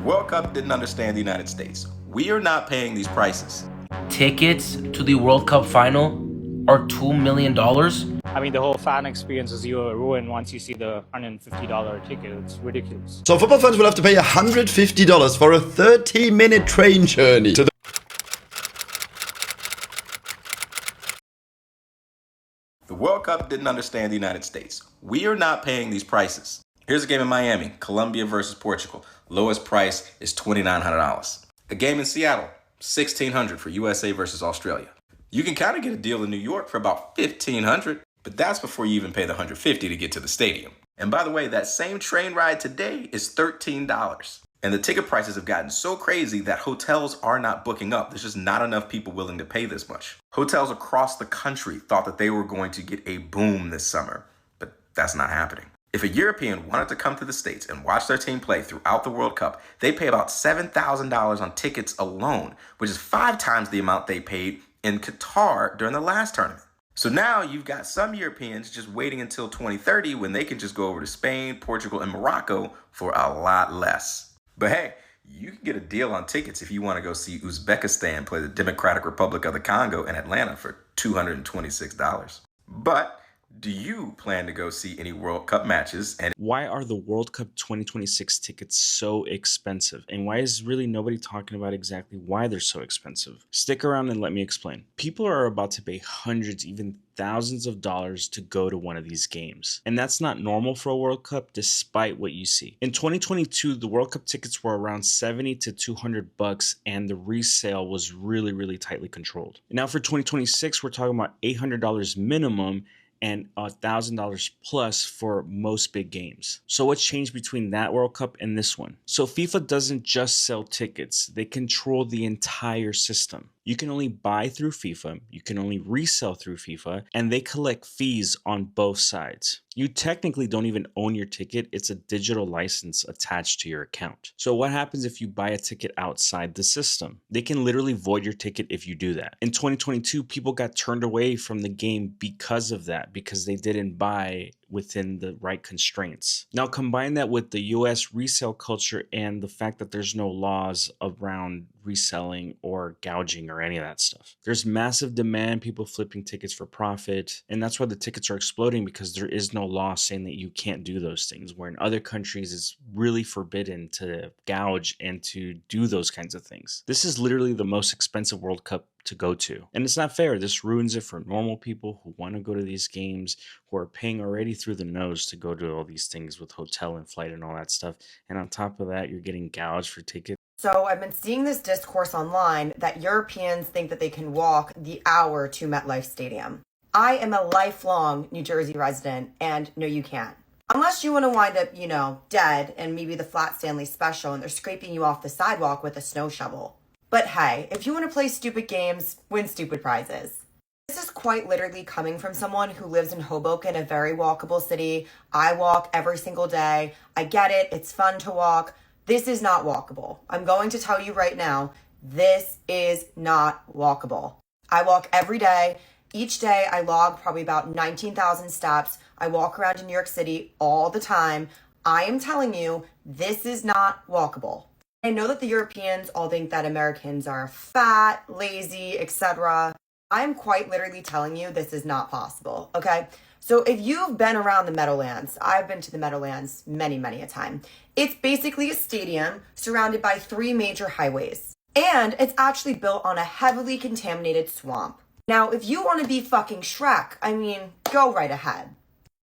World Cup didn't understand the United States. We are not paying these prices. Tickets to the World Cup final are $2 million? I mean, the whole fan experience is ruined once you see the $150 ticket. It's ridiculous. So football fans will have to pay $150 for a 30-minute train journey to the... The World Cup didn't understand the United States. We are not paying these prices. Here's a game in Miami, Colombia versus Portugal. Lowest price is $2,900. A game in Seattle, $1,600 for USA versus Australia. You can kind of get a deal in New York for about $1,500, but that's before you even pay the $150 to get to the stadium. And by the way, that same train ride today is $13. And the ticket prices have gotten so crazy that hotels are not booking up. There's just not enough people willing to pay this much. Hotels across the country thought that they were going to get a boom this summer, but that's not happening. If a European wanted to come to the States and watch their team play throughout the World Cup, they pay about $7,000 on tickets alone, which is 5 times the amount they paid in Qatar during the last tournament. So now you've got some Europeans just waiting until 2030 when they can just go over to Spain, Portugal, and Morocco for a lot less. But hey, you can get a deal on tickets if you want to go see Uzbekistan play the Democratic Republic of the Congo in Atlanta for $226. But do you plan to go see any World Cup matches? And why are the World Cup 2026 tickets so expensive? And why is really nobody talking about exactly why they're so expensive? Stick around and let me explain. People are about to pay hundreds, even thousands of dollars to go to one of these games. And that's not normal for a World Cup despite what you see. In 2022, the World Cup tickets were around $70 to $200 and the resale was really tightly controlled. Now for 2026, we're talking about $800 minimum and $1,000 plus for most big games. So what's changed between that World Cup and this one? So FIFA doesn't just sell tickets, they control the entire system. You can only buy through FIFA, you can only resell through FIFA, and they collect fees on both sides. You technically don't even own your ticket, it's a digital license attached to your account. So what happens if you buy a ticket outside the system? They can literally void your ticket if you do that. In 2022, people got turned away from the game because of that, because they didn't buy within the right constraints. Now combine that with the US resale culture and the fact that there's no laws around reselling or gouging or any of that stuff. There's massive demand, people flipping tickets for profit, and that's why the tickets are exploding, because there is no law saying that you can't do those things, where in other countries it's really forbidden to gouge and to do those kinds of things. This is literally the most expensive World Cup to go to. And it's not fair. This ruins it for normal people who want to go to these games, who are paying already through the nose to go to all these things with hotel and flight and all that stuff. And on top of that, you're getting gouged for tickets. So I've been seeing this discourse online that Europeans think that they can walk the hour to MetLife Stadium. I am a lifelong New Jersey resident, and no, you can't. Unless you want to wind up, dead and maybe the Flat Stanley special and they're scraping you off the sidewalk with a snow shovel. But hey, if you want to play stupid games, win stupid prizes. This is quite literally coming from someone who lives in Hoboken, a very walkable city. I walk every single day. I get it. It's fun to walk. This is not walkable. I'm going to tell you right now, this is not walkable. I walk every day. Each day I log probably about 19,000 steps. I walk around in New York City all the time. I am telling you, this is not walkable. I know that the Europeans all think that Americans are fat, lazy, etc. I'm quite literally telling you this is not possible, okay? So if you've been around the Meadowlands, I've been to the Meadowlands many a time. It's basically a stadium surrounded by 3 major highways. And it's actually built on a heavily contaminated swamp. Now, if you want to be fucking Shrek, go right ahead.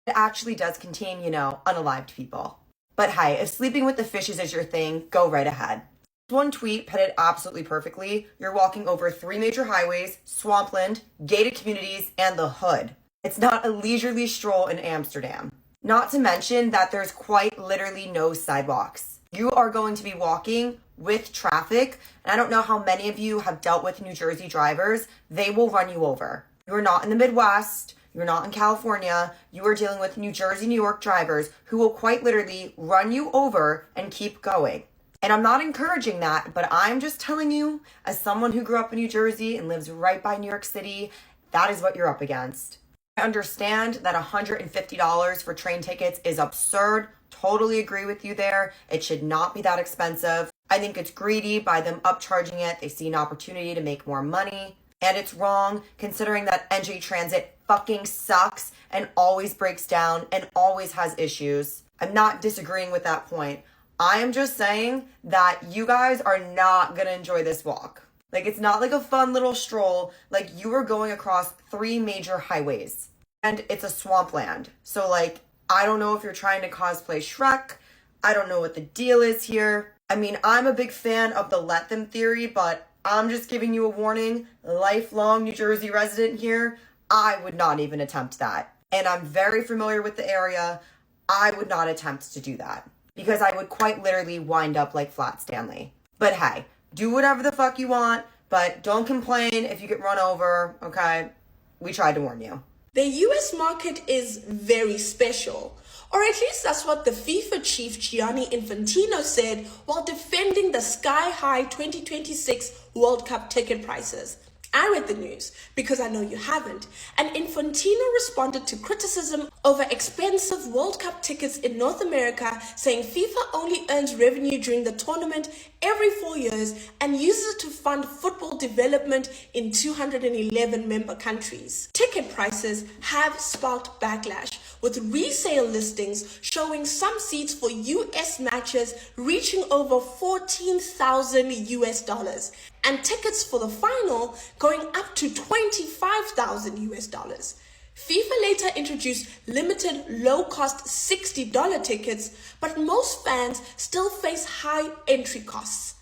It actually does contain, unalived people. But hey, if sleeping with the fishes is your thing, go right ahead. One tweet put it absolutely perfectly. You're walking over 3 major highways, swampland, gated communities, and the hood. It's not a leisurely stroll in Amsterdam. Not to mention that there's quite literally no sidewalks. You are going to be walking with traffic, and I don't know how many of you have dealt with New Jersey drivers. They will run you over. You're not in the Midwest. You're not in California. You are dealing with New Jersey, New York drivers who will quite literally run you over and keep going. And I'm not encouraging that, but I'm just telling you, as someone who grew up in New Jersey and lives right by New York City, that is what you're up against. I understand that $150 for train tickets is absurd. Totally agree with you there. It should not be that expensive. I think it's greedy by them upcharging it. They see an opportunity to make more money. And it's wrong considering that NJ Transit fucking sucks and always breaks down and always has issues. I'm not disagreeing with that point. I am just saying that you guys are not gonna enjoy this walk. Like, it's not like a fun little stroll. Like, you are going across 3 major highways and it's a swampland. So like, I don't know if you're trying to cosplay Shrek. I don't know what the deal is here. I mean, I'm a big fan of the let them theory, but I'm just giving you a warning. Lifelong New Jersey resident here, I would not even attempt that. And I'm very familiar with the area. I would not attempt to do that because I would quite literally wind up like Flat Stanley. But hey, do whatever the fuck you want, but don't complain if you get run over, okay? We tried to warn you. The US market is very special, or at least that's what the FIFA chief Gianni Infantino said while defending the sky-high 2026 World Cup ticket prices. I read the news because I know you haven't, and Infantino responded to criticism over expensive World Cup tickets in North America, saying FIFA only earns revenue during the tournament every 4 years and uses it to fund football development in 211 member countries. Ticket prices have sparked backlash, with resale listings showing some seats for US matches reaching over $14,000 and tickets for the final going up to $25,000. FIFA later introduced limited low-cost $60 tickets, but most fans still face high entry costs.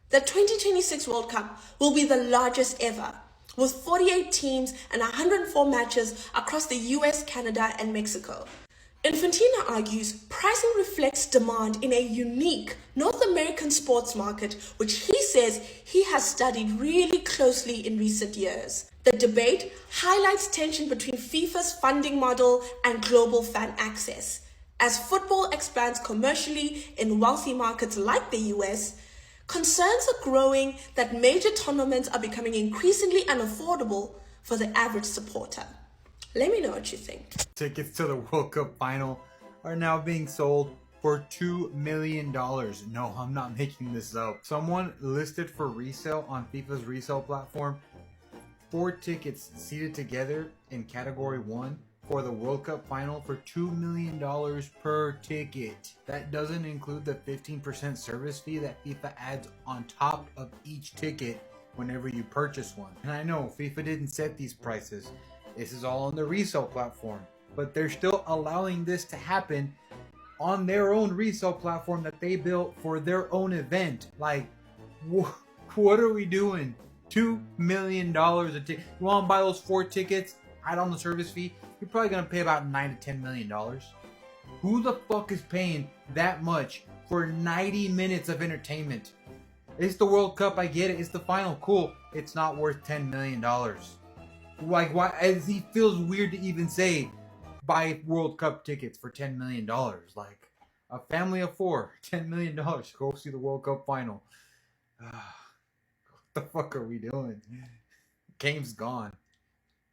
The 2026 World Cup will be the largest ever, with 48 teams and 104 matches across the US, Canada, and Mexico. Infantino argues pricing reflects demand in a unique North American sports market, which he says he has studied really closely in recent years. The debate highlights tension between FIFA's funding model and global fan access. As football expands commercially in wealthy markets like the US, concerns are growing that major tournaments are becoming increasingly unaffordable for the average supporter. Let me know what you think. Tickets to the World Cup final are now being sold for $2 million. No, I'm not making this up. Someone listed for resale on FIFA's resale platform 4 tickets seated together in category 1 for the World Cup final for $2 million per ticket. That doesn't include the 15% service fee that FIFA adds on top of each ticket whenever you purchase one. And I know FIFA didn't set these prices. This is all on the resale platform, but they're still allowing this to happen on their own resale platform that they built for their own event. Like, what are we doing? $2 million a ticket. You want to buy those 4 tickets, add on the service fee, you're probably going to pay about $9 to $10 million. Who the fuck is paying that much for 90 minutes of entertainment? It's the World Cup, I get it. It's the final, cool. It's not worth $10 million. Like, why? As he feels weird to even say, buy World Cup tickets for $10 million. Like, a family of 4, $10 million. Go see the World Cup final. What the fuck are we doing? Game's gone.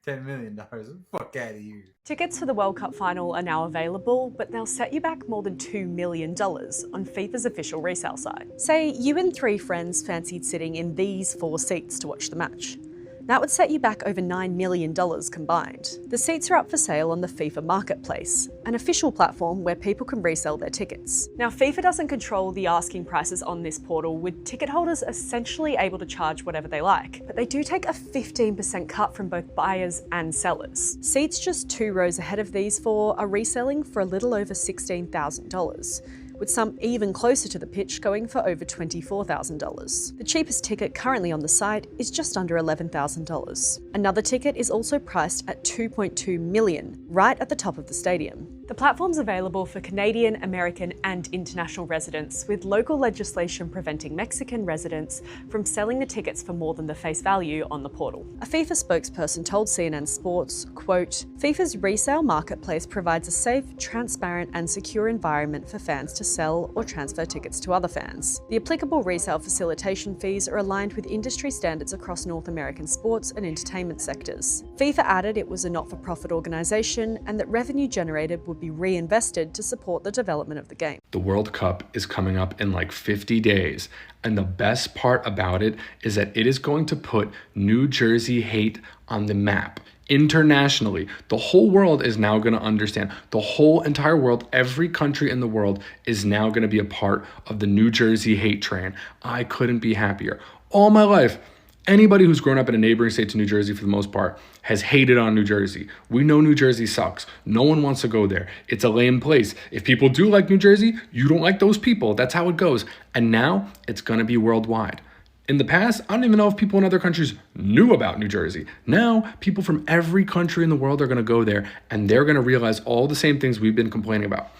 $10 million. Get the fuck out of here. Tickets for the World Cup final are now available, but they'll set you back more than $2 million on FIFA's official resale site. Say you and 3 friends fancied sitting in these 4 seats to watch the match. That would set you back over $9 million combined. The seats are up for sale on the FIFA Marketplace, an official platform where people can resell their tickets. Now, FIFA doesn't control the asking prices on this portal, with ticket holders essentially able to charge whatever they like, but they do take a 15% cut from both buyers and sellers. Seats just 2 rows ahead of these 4 are reselling for a little over $16,000. With some even closer to the pitch going for over $24,000. The cheapest ticket currently on the site is just under $11,000. Another ticket is also priced at $2.2 million, right at the top of the stadium. The platform's available for Canadian, American, and international residents, with local legislation preventing Mexican residents from selling the tickets for more than the face value on the portal. A FIFA spokesperson told CNN Sports, quote, "FIFA's resale marketplace provides a safe, transparent, and secure environment for fans to sell or transfer tickets to other fans. The applicable resale facilitation fees are aligned with industry standards across North American sports and entertainment sectors." FIFA added it was a not-for-profit organisation and that revenue generated would would be reinvested to support the development of the game. The World Cup is coming up in like 50 days. And the best part about it is that it is going to put New Jersey hate on the map. Internationally, the whole world is now going to understand. The whole entire world, every country in the world is now going to be a part of the New Jersey hate train. I couldn't be happier. All my life, anybody who's grown up in a neighboring state to New Jersey for the most part has hated on New Jersey. We know New Jersey sucks. No one wants to go there. It's a lame place. If people do like New Jersey, you don't like those people. That's how it goes. And now it's going to be worldwide. In the past, I don't even know if people in other countries knew about New Jersey. Now, people from every country in the world are going to go there, and they're going to realize all the same things we've been complaining about.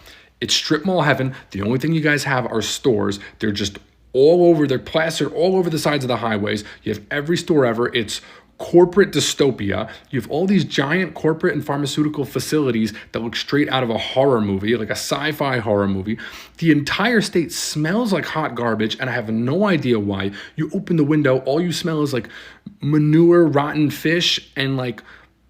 It's strip mall heaven. The only thing you guys have are stores. They're just all over. They're plastered all over the sides of the highways. You have every store ever. It's corporate dystopia. You have all these giant corporate and pharmaceutical facilities that look straight out of a horror movie, like a sci-fi horror movie. The entire state smells like hot garbage, and I have no idea why. You open the window, all you smell is like manure, rotten fish, and like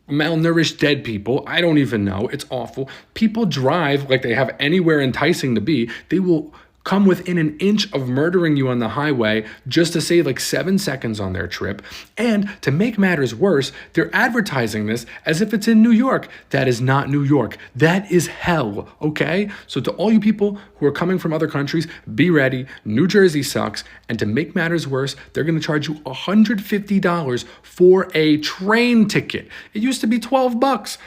malnourished dead people. I don't even know. It's awful. People drive like they have anywhere enticing to be. They will come within an inch of murdering you on the highway just to save like 7 seconds on their trip. And to make matters worse, they're advertising this as if it's in New York. That is not New York. That is hell, okay? So to all you people who are coming from other countries, be ready. New Jersey sucks. And to make matters worse, they're going to charge you $150 for a train ticket. It used to be $12.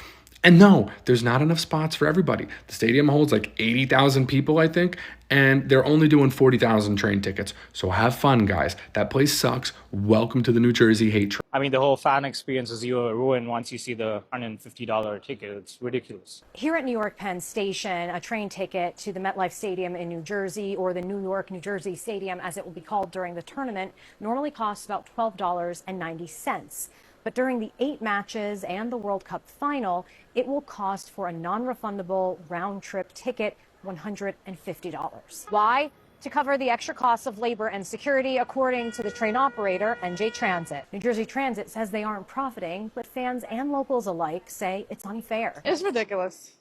And no, there's not enough spots for everybody. The stadium holds like 80,000 people, I think, and they're only doing 40,000 train tickets. So have fun, guys. That place sucks. Welcome to the New Jersey hate train. I mean, the whole fan experience is ruined once you see the $150 ticket. It's ridiculous. Here at New York Penn Station, a train ticket to the MetLife Stadium in New Jersey, or the New York New Jersey Stadium as it will be called during the tournament, normally costs about $12.90. But during the 8 matches and the World Cup final, it will cost for a non-refundable round-trip ticket $150. Why? To cover the extra costs of labor and security, according to the train operator, NJ Transit. New Jersey Transit says they aren't profiting, but fans and locals alike say it's unfair. It's ridiculous.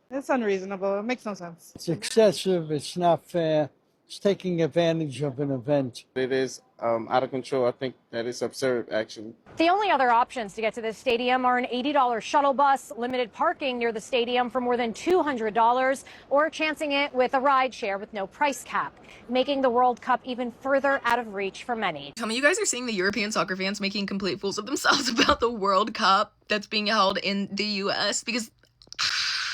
It's unreasonable. It makes no sense. It's excessive. It's not fair. It's taking advantage of an event. It is out of control. I think that is absurd, actually. The only other options to get to this stadium are an $80 shuttle bus, limited parking near the stadium for more than $200, or chancing it with a ride share with no price cap, making the World Cup even further out of reach for many. Tell me you guys are seeing the European soccer fans making complete fools of themselves about the World Cup that's being held in the U.S. because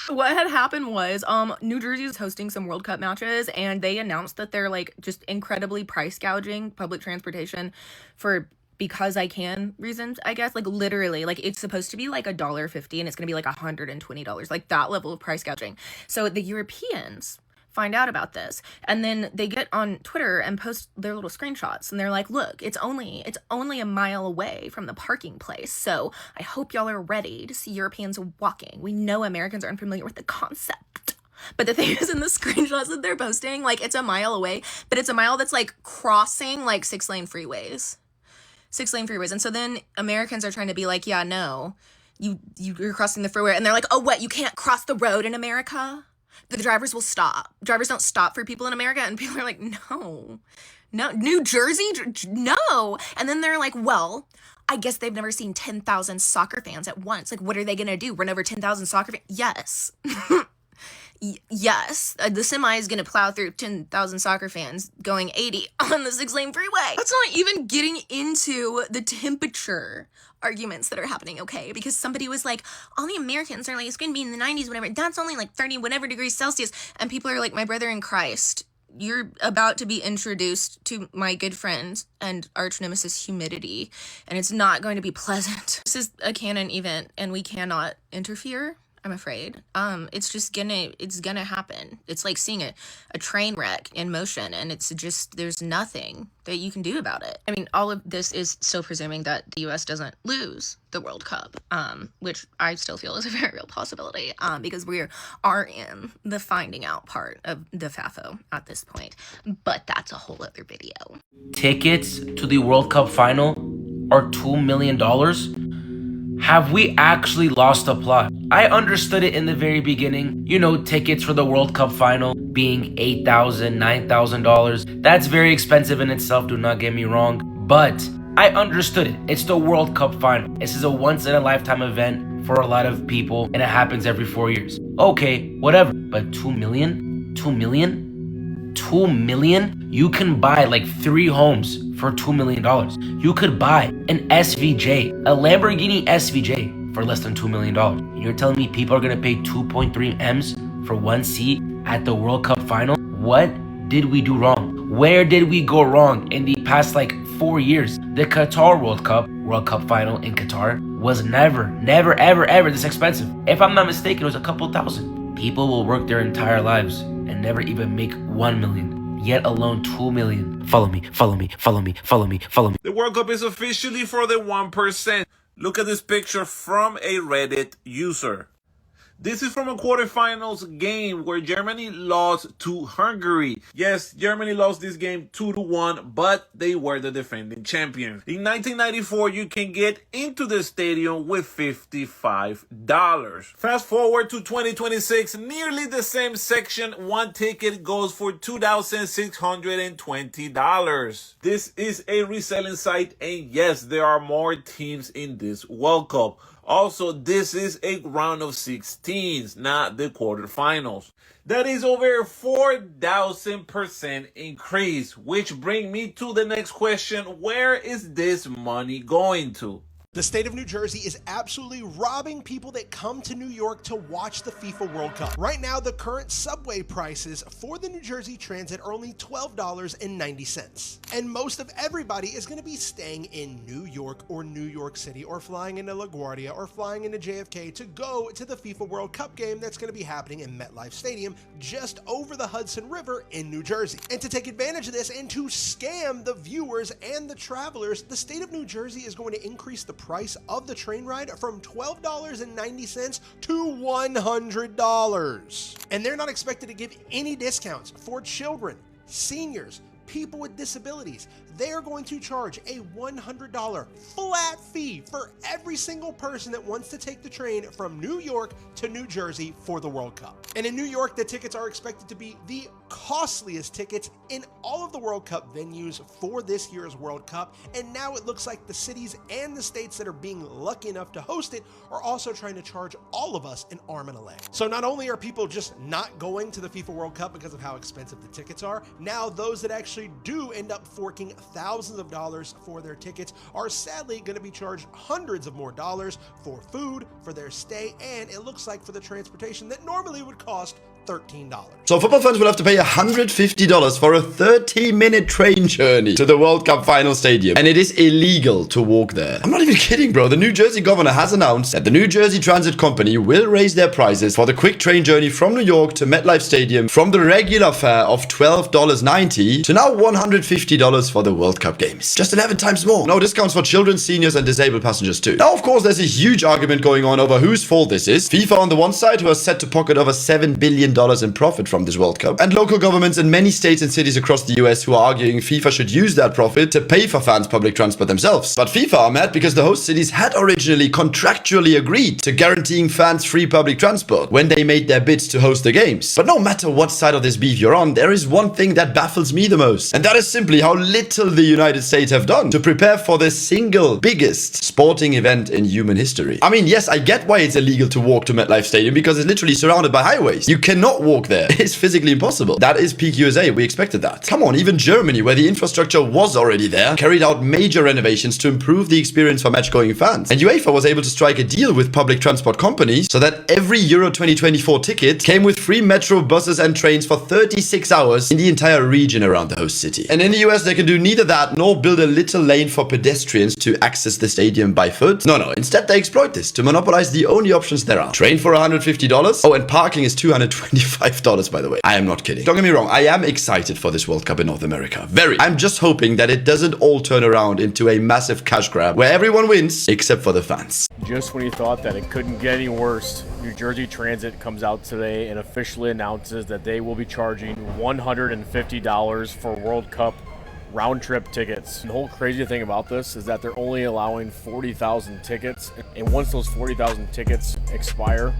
what had happened was New Jersey is hosting some World Cup matches, and they announced that they're like just incredibly price gouging public transportation for because I can reasons, I guess. Like literally, like it's supposed to be like $1.50 and it's gonna be like $120, like that level of price gouging. So the Europeans find out about this, and then they get on Twitter and post their little screenshots, and they're like, look, it's only a mile away from the parking place, so I hope y'all are ready to see Europeans walking. We know Americans are unfamiliar with the concept. But the thing is, in the screenshots that they're posting, like it's a mile away, but it's a mile that's like crossing like 6-lane freeways. 6-lane freeways. And so then Americans are trying to be like, yeah, no, you're crossing the freeway, and they're like, oh, what, you can't cross the road in America? The drivers will stop. Drivers don't stop for people in America. And people are like, no, New Jersey, no. And then they're like, well, I guess they've never seen 10,000 soccer fans at once. Like, what are they going to do? Run over 10,000 soccer fans? Yes. Yes. The semi is going to plow through 10,000 soccer fans going 80 on the 6-lane freeway. That's not even getting into the temperature arguments that are happening, okay? Because somebody was like, all the Americans are like, it's going to be in the 90s, whatever. That's only like 30 whatever degrees Celsius. And people are like, my brother in Christ, you're about to be introduced to my good friend and arch nemesis humidity, and it's not going to be pleasant. This is a canon event, and we cannot interfere, I'm afraid. It's gonna happen. It's like seeing a train wreck in motion, and it's just, there's nothing that you can do about it. I mean, all of this is still presuming that the US doesn't lose the World Cup, which I still feel is a very real possibility, because we are in the finding out part of the FAFO at this point. But that's a whole other video. Tickets to the World Cup final are $2 million. have we actually lost the plot? I understood it in the very beginning. You know, tickets for the World Cup final being $8,000, $9,000. That's very expensive in itself, do not get me wrong. But I understood it. It's the World Cup final. This is a once-in-a-lifetime event for a lot of people, and it happens every 4 years. Okay, whatever. But 2 million? 2 million? 2 million? You can buy like 3 homes for $2 million. You could buy an SVJ, a Lamborghini SVJ for less than $2 million. And you're telling me people are gonna pay 2.3 M's for one seat at the World Cup final? What did we do wrong? Where did we go wrong in the past like 4 years? The Qatar World Cup final in Qatar was never, ever this expensive. If I'm not mistaken, it was a couple thousand. People will work their entire lives and never even make 1 million, yet alone 2 million. Follow me. The World Cup is officially for the 1%. Look at this picture from a Reddit user. This is from a quarterfinals game where Germany lost to Hungary. Yes, Germany lost this game 2-1, but they were the defending champions. In 1994, you can get into the stadium with $55. Fast forward to 2026, nearly the same section. One ticket goes for $2,620. This is a reselling site, and yes, there are more teams in this World Cup. Also, this is a round of 16s, not the quarterfinals. That is over 4,000% increase, which brings me to the next question. Where is this money going to? The state of New Jersey is absolutely robbing people that come to New York to watch the FIFA World Cup. Right now, the current subway prices for the New Jersey Transit are only $12.90. And most of everybody is going to be staying in New York or New York City or flying into LaGuardia or flying into JFK to go to the FIFA World Cup game that's going to be happening in MetLife Stadium just over the Hudson River in New Jersey. And to take advantage of this and to scam the viewers and the travelers, the state of New Jersey is going to increase the price of the train ride from $12.90 to $100. And they're not expected to give any discounts for children, seniors, people with disabilities. They are going to charge a $100 flat fee for every single person that wants to take the train from New York to New Jersey for the World Cup. And in New York, the tickets are expected to be the costliest tickets in all of the World Cup venues for this year's World Cup. And now it looks like the cities and the states that are being lucky enough to host it are also trying to charge all of us an arm and a leg. So not only are people just not going to the FIFA World Cup because of how expensive the tickets are, now those that actually do end up forking thousands of dollars for their tickets are sadly going to be charged hundreds of more dollars for food, for their stay, and it looks like for the transportation that normally would cost $13. So football fans will have to pay $150 for a 30-minute train journey to the World Cup final stadium. And it is illegal to walk there. I'm not even kidding, bro. The New Jersey governor has announced that the New Jersey Transit Company will raise their prices for the quick train journey from New York to MetLife Stadium from the regular fare of $12.90 to now $150 for the World Cup games. Just 11 times more. No discounts for children, seniors, and disabled passengers too. Now, of course, there's a huge argument going on over whose fault this is. FIFA on the one side, who are set to pocket over $7 billion in profit from this World Cup, and local governments in many states and cities across the US who are arguing FIFA should use that profit to pay for fans' public transport themselves. But FIFA are mad because the host cities had originally contractually agreed to guaranteeing fans free public transport when they made their bids to host the games. But no matter what side of this beef you're on, there is one thing that baffles me the most, and that is simply how little the United States have done to prepare for the single biggest sporting event in human history. I mean, yes, I get why it's illegal to walk to MetLife Stadium because it's literally surrounded by highways. You cannot walk there. It's physically impossible. That is peak USA. We expected that. Come on, even Germany, where the infrastructure was already there, carried out major renovations to improve the experience for match-going fans. And UEFA was able to strike a deal with public transport companies so that every Euro 2024 ticket came with free metro buses and trains for 36 hours in the entire region around the host city. And in the US, they can do neither that nor build a little lane for pedestrians to access the stadium by foot. No. Instead, they exploit this to monopolize the only options there are. Train for $150. Oh, and parking is $225, by the way. I am not kidding. Don't get me wrong, I am excited for this World Cup in North America. Very. I'm just hoping that it doesn't all turn around into a massive cash grab where everyone wins except for the fans. Just when you thought that it couldn't get any worse, New Jersey Transit comes out today and officially announces that they will be charging $150 for World Cup round trip tickets. And the whole crazy thing about this is that they're only allowing 40,000 tickets. And once those 40,000 tickets expire,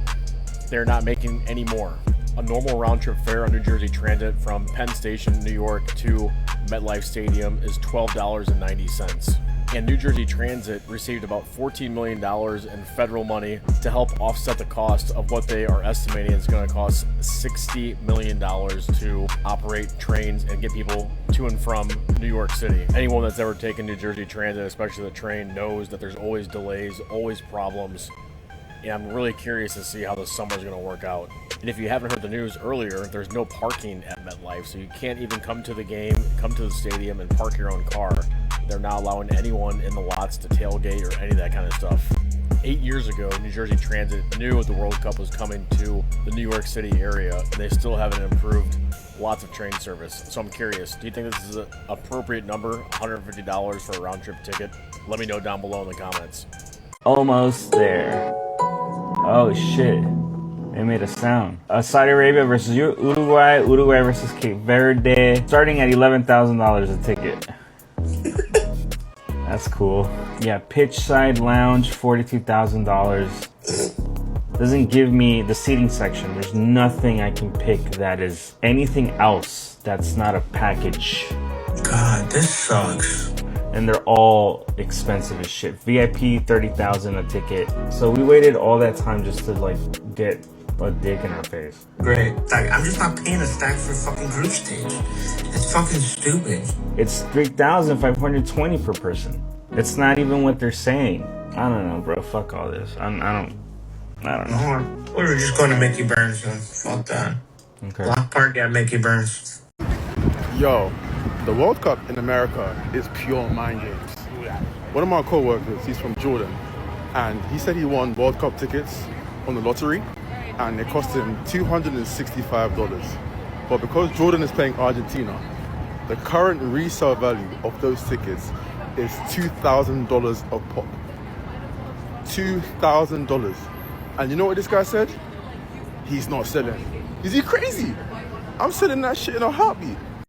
they're not making any more. A normal round trip fare on New Jersey Transit from Penn Station, New York to MetLife Stadium is $12.90. And New Jersey Transit received about $14 million in federal money to help offset the cost of what they are estimating is going to cost $60 million to operate trains and get people to and from New York City. Anyone that's ever taken New Jersey Transit, especially the train, knows that there's always delays, always problems. And I'm really curious to see how the summer's going to work out. And if you haven't heard the news earlier, there's no parking at MetLife, so you can't even come to the game, come to the stadium, and park your own car. They're not allowing anyone in the lots to tailgate or any of that kind of stuff. 8 years ago, New Jersey Transit knew the World Cup was coming to the New York City area, and they still haven't improved lots of train service. So I'm curious, do you think this is an appropriate number, $150 for a round-trip ticket? Let me know down below in the comments. Almost there. Oh shit. It made a sound. Saudi Arabia versus Uruguay. Uruguay versus Cape Verde. Starting at $11,000 a ticket. That's cool. Yeah, pitch side lounge, $42,000. Doesn't give me the seating section. There's nothing I can pick that is anything else that's not a package. God, this sucks. And they're all expensive as shit. VIP, $30,000 a ticket. So we waited all that time just to like get a dick in our face. Great. Like, I'm just not paying a stack for a fucking group stage. It's fucking stupid. It's $3,520 per person. It's not even what they're saying. I don't know, bro. Fuck all this. I don't know. No, we were just going to Mickey Burns, so fuck that. Okay. Block party at Mickey Burns. Yo, the World Cup in America is pure mind games. One of my co-workers, he's from Jordan, and he said he won World Cup tickets on the lottery, and it cost him $265. But because Jordan is playing Argentina, the current resale value of those tickets is $2,000 a pop. $2,000. And you know what this guy said? He's not selling. Is he crazy? I'm selling that shit in a heartbeat.